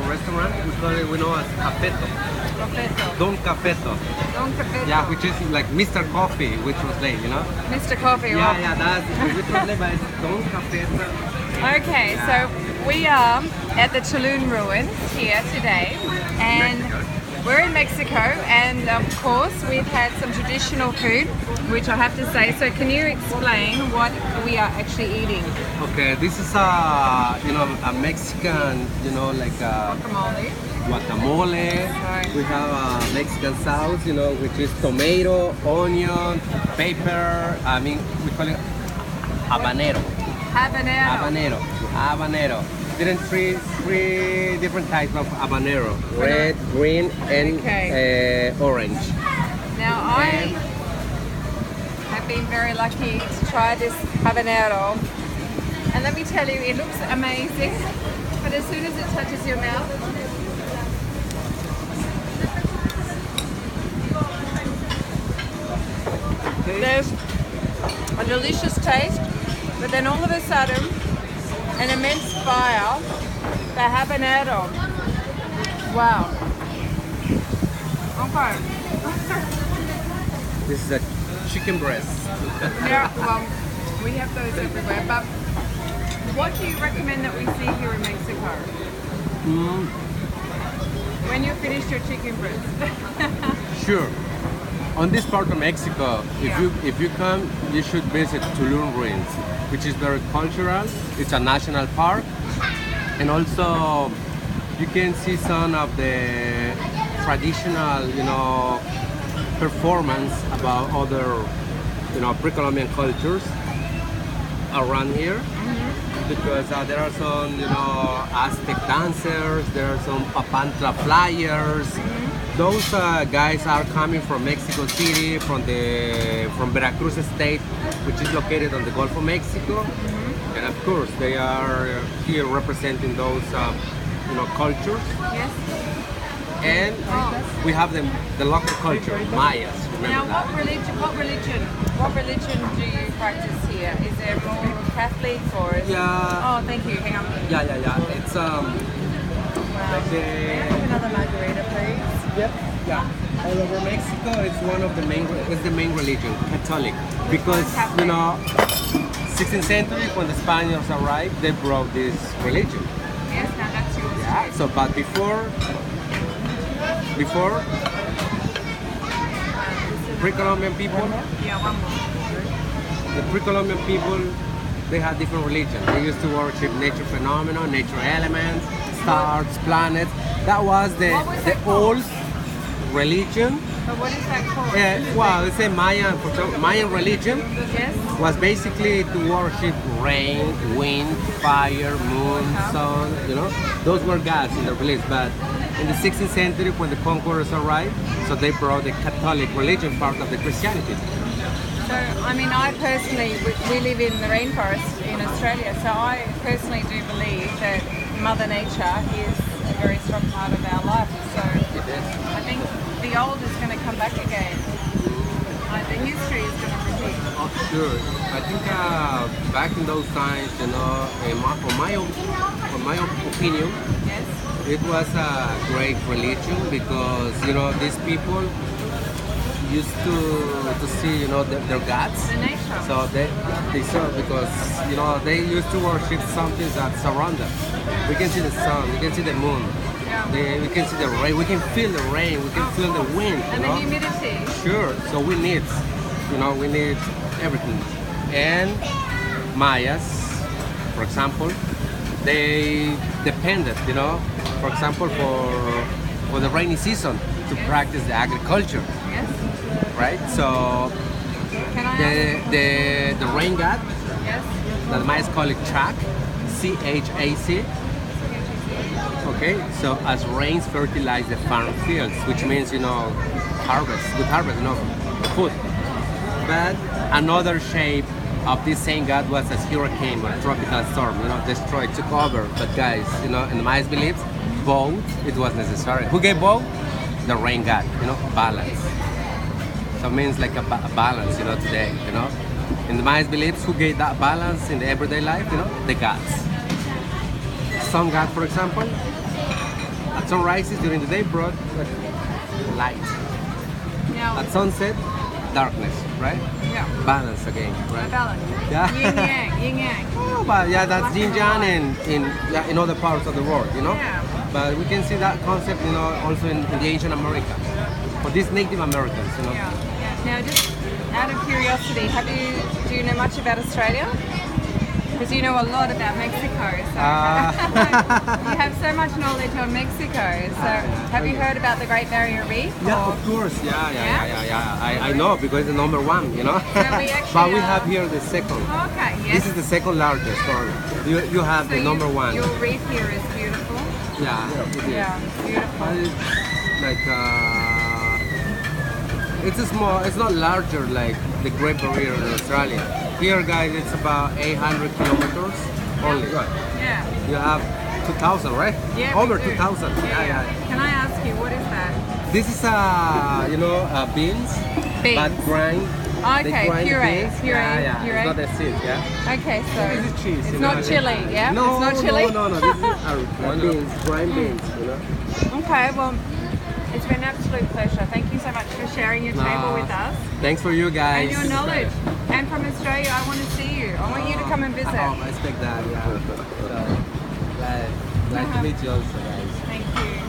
Mexican restaurant. We know as Cafeto. Cafeto. Don Cafeto. Don Cafeto. Yeah, which is like Mr. Coffee, we translate, you know? Mr. Coffee, Yeah, right? yeah, that's we translate, but it's Don Cafeto. Okay, so we are at the Tulum ruins here today, and we're in Mexico, and of course we've had some traditional food, which I have to say. So can you explain what we are actually eating? Okay, this is a Mexican, like Guacamole. guacamole. Right. We have a Mexican sauce, which is tomato, onion, pepper. I mean, we call it habanero. Habanero. Habanero. There are three different types of habanero: red, green, and orange. Now I have been very lucky to try this habanero, and let me tell you, it looks amazing. But as soon as it touches your mouth, there's a delicious taste, but then all of a sudden, an immense fire, the habanero. Wow. Okay. This is a chicken breast. Yeah, well, we have those everywhere, but what do you recommend that we see here in Mexico? When you finish your chicken breast. Sure. On this part of Mexico, if you come, you should visit Tulum ruins, which is very cultural. It's a national park, and also you can see some of the traditional, performance about other, pre-Columbian cultures around here. Because there are some, Aztec dancers, there are some Papantla flyers. Those guys are coming from Mexico City, from Veracruz State, which is located on the Gulf of Mexico. And of course, they are here representing those, cultures. Yes. And we have the local culture, Mayas. Now, Remember what religion do you practice here? Is there more Catholic or? Yeah. Oh, thank you. Hang on. Yeah. It's Wow. May I have another margarita, please? Yep. Yeah. All over Mexico, it's one of the main religion, Catholic, because 16th century when the Spaniards arrived, they brought this religion. Yes. Now that's yours. Yeah. So, but before pre-Columbian people, Yeah, one more. the pre-Columbian people, they had different religions. They used to worship nature phenomena, nature elements, stars, planets. That was the old religion. But what is that called? Well, it's a Mayan. For example, Mayan religion Yes. was basically to worship rain, wind, fire, moon, sun. Those were gods in the beliefs. But in the 16th century, when the conquerors arrived, so they brought the Catholic religion part of the Christianity. So, I mean, I personally, we live in the rainforest in Australia, so I personally do believe that Mother Nature is a very strong part of our life. So, I think the old is going to come back again. The history is going to repeat. Oh, sure. I think back in those times, on my opinion, Yes. it was a great religion because these people used to see their gods. The nature. So they saw because they used to worship something that surround them. We can see the sun, we can see the moon, we can see the rain, we can feel the rain, we can feel the wind. And the humidity. Sure. So we need everything. And Mayas, for example, they depended, for example, for the rainy season to practice the agriculture, Yes. right? So Can I ask? the rain god, Yes. the Mayas call it Chac, CHAC. Okay, so as rains fertilize the farm fields, which means good harvest, food. But another shape of this same god was as hurricane or tropical storm, destroyed, took over. But guys, in the Mayas beliefs, both it was necessary. Who gave both? The rain god, balance. So it means like a balance, today, In the Mayas beliefs, who gave that balance in the everyday life? The gods. Sun god, for example, At sunrises during the day, broad light. Now, At sunset, darkness, right? yeah, Balance again, right? balance. Yeah. Yin yang, yin yang. Oh, but yeah, that's yin yang in other parts of the world, you know. Yeah. But we can see that concept, you know, also in the Asian America, for these Native Americans, you know. Yeah. Now, just out of curiosity, do you know much about Australia? Because you know a lot about Mexico, so you have so much knowledge on Mexico. So, have you heard about the Great Barrier Reef? Yeah, or- of course. Yeah? Yeah. I know because it's the number one, you know. So we actually but we are- have here the second. Okay, yes. This is the second largest one. You have So the number one. Your reef here is beautiful. Yeah, it is. Yeah, beautiful. But it's like it's a small. It's not larger like the Great Barrier in Australia. Here, guys, it's about 800 kilometers only. Yeah. You have 2,000, right? Yeah, we Over do. 2,000. Yeah. Can I ask you, what is that? This is beans, Beans. but grind. They Okay, grind the puree. beans. Puree. Yeah. Puree. It's not a seed, yeah. Okay, so This is cheese. it's you know not what I chili, mean? yeah? No, It's not chili? No. This is beans, grind beans, you know. Okay, well, it's been an absolute pleasure. Thank you so much for sharing your table with us Thanks for you guys. and your knowledge. And from Australia, I want to see you. I want you to come and visit. I expect that, yeah. So, glad to meet you also, guys. Thank you.